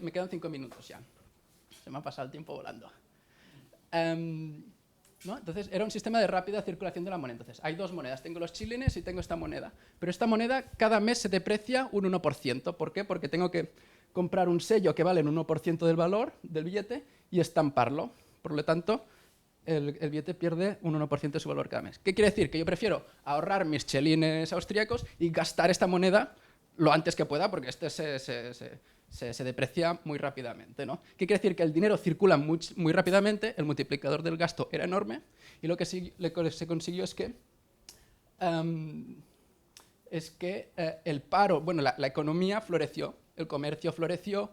Me quedan 5 minutos ya. Se me ha pasado el tiempo volando. ¿No? Entonces, era un sistema de rápida circulación de la moneda. Entonces, hay dos monedas. Tengo los chilines y tengo esta moneda. Pero esta moneda cada mes se deprecia un 1%. ¿Por qué? Porque tengo que comprar un sello que vale el 1% del valor del billete y estamparlo. Por lo tanto, el billete pierde un 1% de su valor cada mes. ¿Qué quiere decir? Que yo prefiero ahorrar mis chelines austríacos y gastar esta moneda lo antes que pueda, porque este se deprecia muy rápidamente, ¿no? ¿Qué quiere decir? Que el dinero circula muy rápidamente, el multiplicador del gasto era enorme, y lo que se consiguió es que el paro, bueno, la economía floreció, el comercio floreció,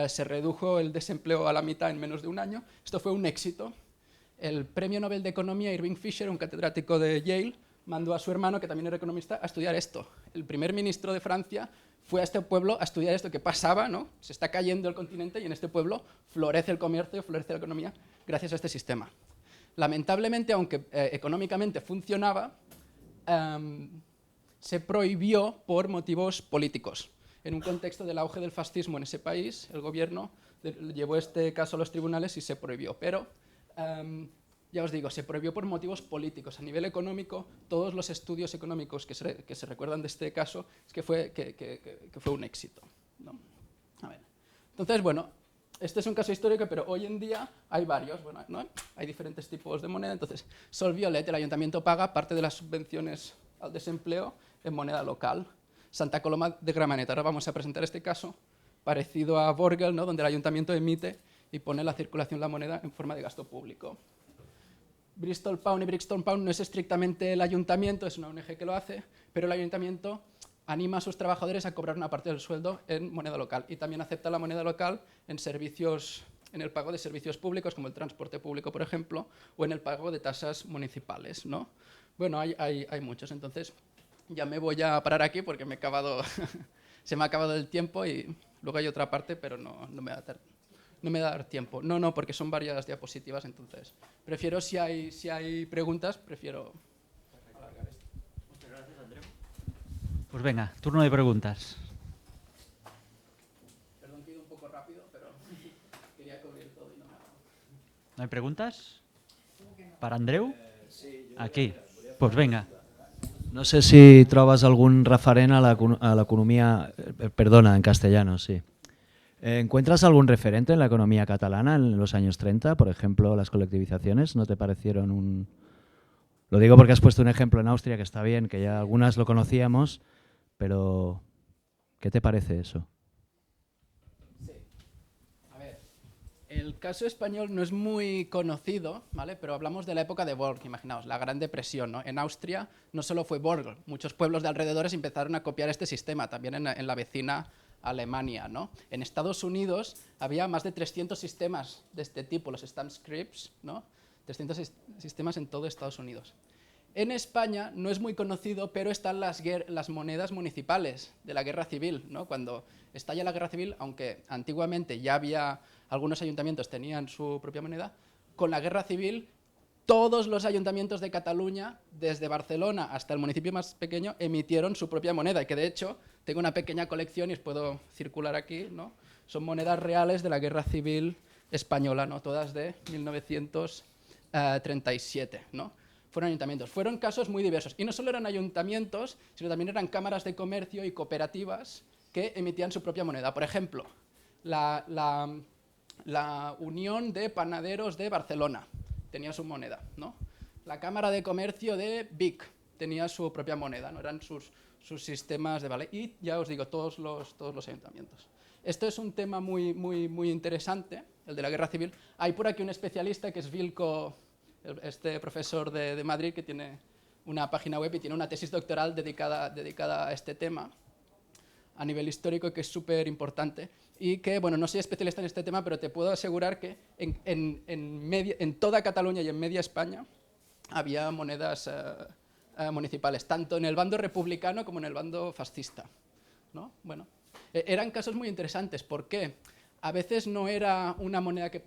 se redujo el desempleo a la mitad en menos de un año. Esto fue un éxito. El premio Nobel de Economía, Irving Fisher, un catedrático de Yale, mandó a su hermano, que también era economista, a estudiar esto. El primer ministro de Francia fue a este pueblo a estudiar esto que pasaba, ¿no? Se está cayendo el continente y en este pueblo florece el comercio, florece la economía gracias a este sistema. Lamentablemente, aunque económicamente funcionaba, se prohibió por motivos políticos. En un contexto del auge del fascismo en ese país, el gobierno llevó este caso a los tribunales y se prohibió. Pero ya os digo, se prohibió por motivos políticos. A nivel económico, todos los estudios económicos que se recuerdan de este caso es que fue un éxito, ¿no? A ver. Entonces, bueno, este es un caso histórico, pero hoy en día hay varios, bueno, ¿no? Hay diferentes tipos de moneda. Entonces, Sol Violet, el ayuntamiento paga parte de las subvenciones al desempleo en moneda local. Santa Coloma de Gramenet, ahora vamos a presentar este caso, parecido a Borgel, ¿no? Donde el ayuntamiento emite y pone la circulación de la moneda en forma de gasto público. Bristol Pound y Brixton Pound no es estrictamente el ayuntamiento, es una ONG que lo hace, pero el ayuntamiento anima a sus trabajadores a cobrar una parte del sueldo en moneda local y también acepta la moneda local en el pago de servicios públicos, como el transporte público, por ejemplo, o en el pago de tasas municipales, ¿no? Bueno, hay muchos, entonces ya me voy a parar aquí porque se me ha acabado el tiempo y luego hay otra parte, pero no me va a dar tiempo. No, porque son varias diapositivas, entonces prefiero, si hay preguntas, prefiero alargar esto. Muchas gracias, Andreu. Pues venga, turno de preguntas. Perdón que he ido un poco rápido, pero quería cubrir todo y no me ha dado. ¿No hay preguntas? ¿Para Andreu? Aquí. Pues venga. No sé si trobes algún referent a l'economia... Perdona, en castellano, sí. ¿Encuentras algún referente en la economía catalana en los años 30? Por ejemplo, las colectivizaciones, ¿no te parecieron un...? Lo digo porque has puesto un ejemplo en Austria que está bien, que ya algunas lo conocíamos, pero ¿qué te parece eso? Sí. A ver, el caso español no es muy conocido, ¿vale? Pero hablamos de la época de Borg, imaginaos, la Gran Depresión, ¿no? En Austria no solo fue Borg, muchos pueblos de alrededores empezaron a copiar este sistema, también en la vecina Alemania, ¿no? En Estados Unidos había más de 300 sistemas de este tipo, los stamp scripts, ¿no? 300 sistemas en todo Estados Unidos. En España no es muy conocido, pero están las monedas municipales de la Guerra Civil, ¿no? Cuando estalla la Guerra Civil, aunque antiguamente ya había, algunos ayuntamientos tenían su propia moneda, con la Guerra Civil todos los ayuntamientos de Cataluña, desde Barcelona hasta el municipio más pequeño, emitieron su propia moneda, y que de hecho tengo una pequeña colección y os puedo circular aquí, ¿no? Son monedas reales de la Guerra Civil española, ¿no? Todas de 1937, ¿no? Fueron ayuntamientos. Fueron casos muy diversos. Y no solo eran ayuntamientos, sino también eran cámaras de comercio y cooperativas que emitían su propia moneda. Por ejemplo, la Unión de Panaderos de Barcelona tenía su moneda, ¿no? La Cámara de Comercio de Vic tenía su propia moneda, ¿no? Eran sus sistemas de vale. Y ya os digo, todos los ayuntamientos. Esto es un tema muy interesante, el de la Guerra Civil. Hay por aquí un especialista que es Vilko, este profesor de Madrid, que tiene una página web y tiene una tesis doctoral dedicada a este tema a nivel histórico, que es súper importante, y que, bueno, no soy especialista en este tema, pero te puedo asegurar que en toda Cataluña y en media España había monedas municipales, tanto en el bando republicano como en el bando fascista, ¿no? Bueno, eran casos muy interesantes. ¿Por qué? A veces no era una moneda que...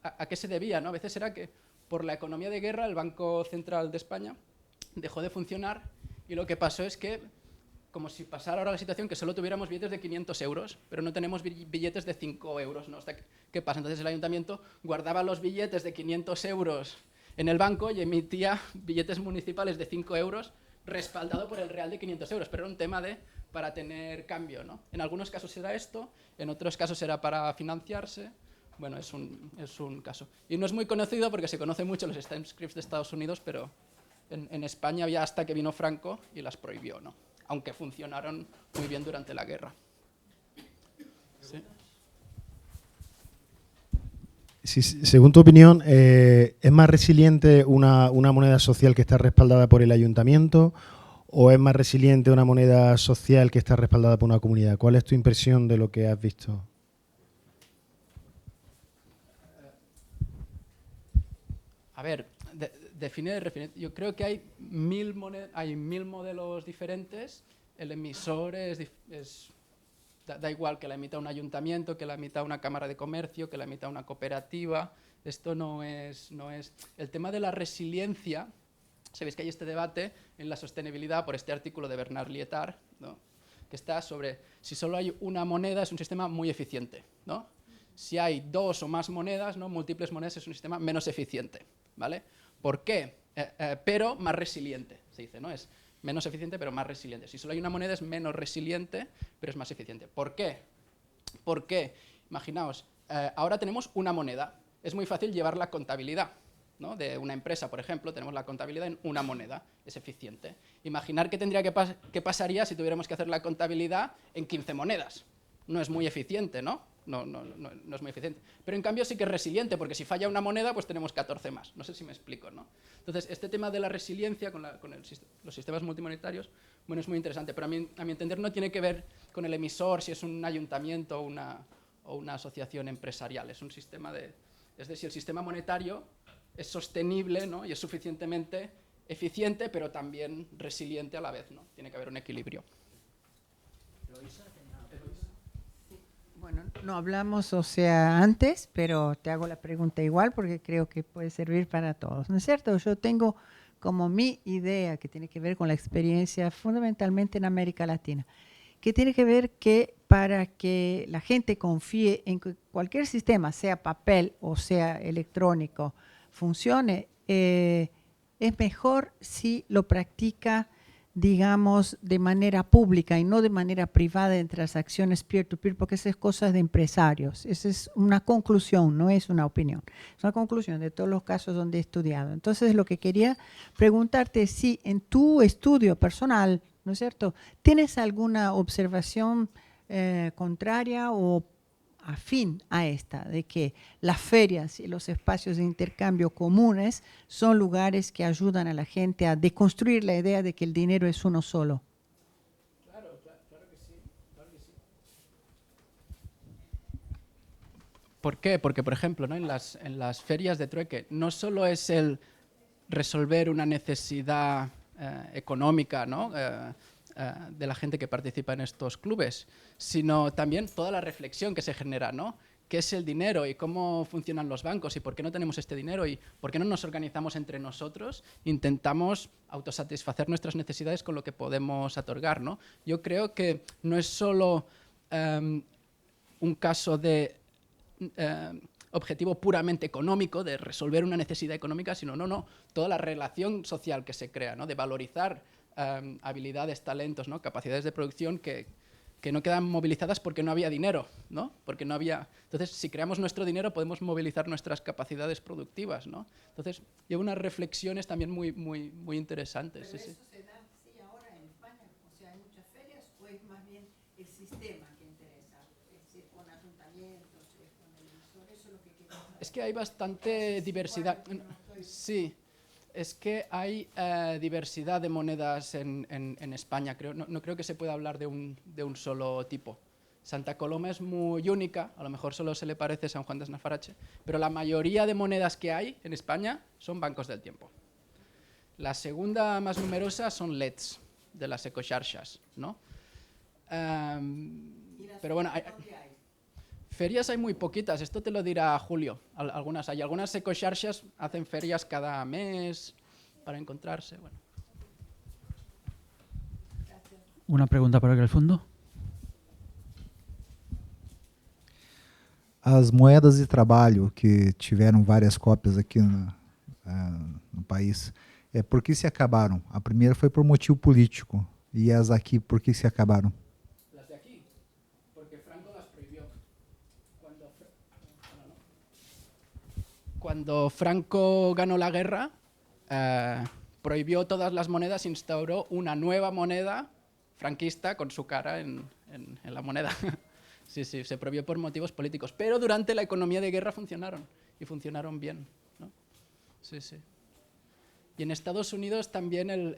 ¿A qué se debía, no? A veces era que por la economía de guerra el Banco Central de España dejó de funcionar y lo que pasó es que como si pasara ahora la situación que solo tuviéramos billetes de 500 euros, pero no tenemos billetes de 5 euros, ¿no? ¿Qué pasa? Entonces el ayuntamiento guardaba los billetes de 500 euros en el banco y emitía billetes municipales de 5 euros respaldado por el real de 500 euros, pero era un tema para tener cambio, ¿no? En algunos casos será esto, en otros casos será para financiarse. Bueno, es un caso. Y no es muy conocido porque se conoce mucho los stamp scripts de Estados Unidos, pero en España había hasta que vino Franco y las prohibió, ¿no? Aunque funcionaron muy bien durante la guerra. ¿Sí? Sí, según tu opinión, ¿es más resiliente una moneda social que está respaldada por el ayuntamiento o es más resiliente una moneda social que está respaldada por una comunidad? ¿Cuál es tu impresión de lo que has visto? A ver, yo creo que hay 1000 modelos diferentes. El emisor da igual que la emita un ayuntamiento, que la emita una cámara de comercio, que la emita una cooperativa. Esto no es. El tema de la resiliencia, sabéis que hay este debate en la sostenibilidad por este artículo de Bernard Lietaer, ¿no? Que está sobre si solo hay una moneda es un sistema muy eficiente, ¿no? Si hay dos o más monedas, ¿no? Múltiples monedas, es un sistema menos eficiente, ¿vale? ¿Por qué? Pero más resiliente, se dice, ¿no? Es menos eficiente, pero más resiliente. Si solo hay una moneda es menos resiliente, pero es más eficiente. ¿Por qué? Porque, imaginaos, ahora tenemos una moneda. Es muy fácil llevar la contabilidad, ¿no? De una empresa, por ejemplo, tenemos la contabilidad en una moneda. Es eficiente. Imaginar qué pasaría si tuviéramos que hacer la contabilidad en 15 monedas. No es muy eficiente, ¿no? No es muy eficiente. Pero en cambio sí que es resiliente, porque si falla una moneda, pues tenemos 14 más. No sé si me explico, ¿no? Entonces, este tema de la resiliencia con los sistemas multimonetarios, bueno, es muy interesante, pero a mi entender no tiene que ver con el emisor, si es un ayuntamiento o una asociación empresarial. Es un sistema es decir, el sistema monetario es sostenible, ¿no? Y es suficientemente eficiente, pero también resiliente a la vez, ¿no? Tiene que haber un equilibrio. Bueno, no hablamos, o sea, antes, pero te hago la pregunta igual porque creo que puede servir para todos, ¿no es cierto? Yo tengo como mi idea que tiene que ver con la experiencia fundamentalmente en América Latina, que tiene que ver que para que la gente confíe en que cualquier sistema, sea papel o sea electrónico, funcione, es mejor si lo practica, digamos, de manera pública y no de manera privada en transacciones peer-to-peer, porque esas es cosas de empresarios. Esa es una conclusión, no es una opinión. Es una conclusión de todos los casos donde he estudiado. Entonces, lo que quería preguntarte es si en tu estudio personal, ¿no es cierto?, ¿tienes alguna observación contraria o afín a esta, de que las ferias y los espacios de intercambio comunes son lugares que ayudan a la gente a deconstruir la idea de que el dinero es uno solo? Claro que sí, claro que sí. ¿Por qué? Porque, por ejemplo, ¿no? en las ferias de trueque no solo es el resolver una necesidad económica, ¿no? De la gente que participa en estos clubes, sino también toda la reflexión que se genera, ¿no? ¿Qué es el dinero y cómo funcionan los bancos y por qué no tenemos este dinero y por qué no nos organizamos entre nosotros, intentamos autosatisfacer nuestras necesidades con lo que podemos otorgar, ¿no? Yo creo que no es solo un caso de objetivo puramente económico, de resolver una necesidad económica, sino toda la relación social que se crea, ¿no? De valorizar habilidades, talentos, ¿no? Capacidades de producción que no quedan movilizadas porque no había dinero, ¿no? Porque no había. Entonces, si creamos nuestro dinero, podemos movilizar nuestras capacidades productivas, ¿no? Entonces, lleva unas reflexiones también muy interesantes. Pero sí, eso se da, sí, ahora en España, o sea, hay muchas ferias, o es más bien el sistema que interesa, es decir, con ayuntamientos, con el emisor, eso es lo que queremos saber. Es que hay bastante diversidad. Sí. Es que hay diversidad de monedas en España. No creo que se pueda hablar de un solo tipo. Santa Coloma es muy única, a lo mejor solo se le parece San Juan de Snafarache, pero la mayoría de monedas que hay en España son bancos del tiempo. La segunda más numerosa son LEDs, de las ecoxarxas, ¿no? Pero bueno, ferias hay muy poquitas, esto te lo dirá Julio. Algunas ecoxarxas hacen ferias cada mes para encontrarse. Bueno. Una pregunta por aquí al fondo. As moedas de trabalho que tiveram várias cópias aqui no país, por que se acabaram? A primeira foi por motivo político. E as aqui, por que se acabaram? Las de aquí, porque Franco las prohibió. Cuando Franco ganó la guerra, prohibió todas las monedas, instauró una nueva moneda franquista con su cara en la moneda. Sí, sí, se prohibió por motivos políticos, pero durante la economía de guerra funcionaron, y funcionaron bien, ¿no? Sí, sí. Y en Estados Unidos también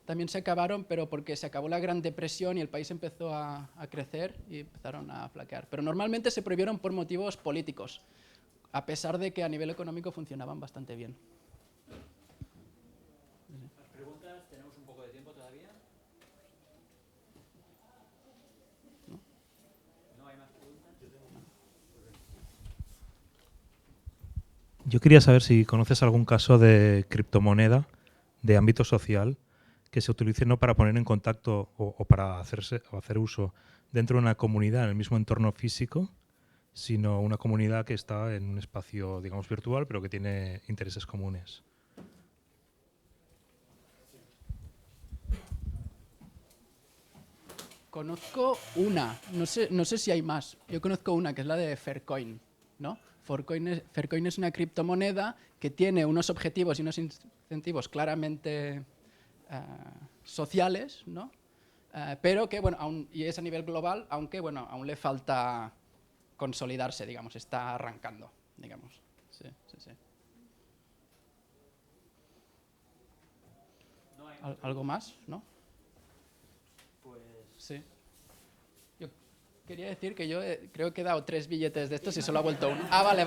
también se acabaron, pero porque se acabó la Gran Depresión y el país empezó a crecer y empezaron a flaquear. Pero normalmente se prohibieron por motivos políticos, a pesar de que a nivel económico funcionaban bastante bien. ¿Las preguntas? ¿Tenemos un poco de tiempo todavía? ¿No hay más preguntas? Yo quería saber si conoces algún caso de criptomoneda de ámbito social que se utilice no para poner en contacto o para hacer uso dentro de una comunidad en el mismo entorno físico, sino una comunidad que está en un espacio, digamos, virtual, pero que tiene intereses comunes. Conozco una, no sé si hay más. Yo conozco una, que es la de Faircoin, ¿no? Faircoin es una criptomoneda que tiene unos objetivos y unos incentivos claramente sociales, ¿no? Pero que, bueno, y es a nivel global, aunque, bueno, aún le falta consolidarse, digamos, está arrancando, digamos. Sí, sí, sí. ¿Algo más? ¿No? Pues sí. Yo quería decir que yo creo que he dado 3 billetes de estos y solo ha vuelto uno. Ah, vale.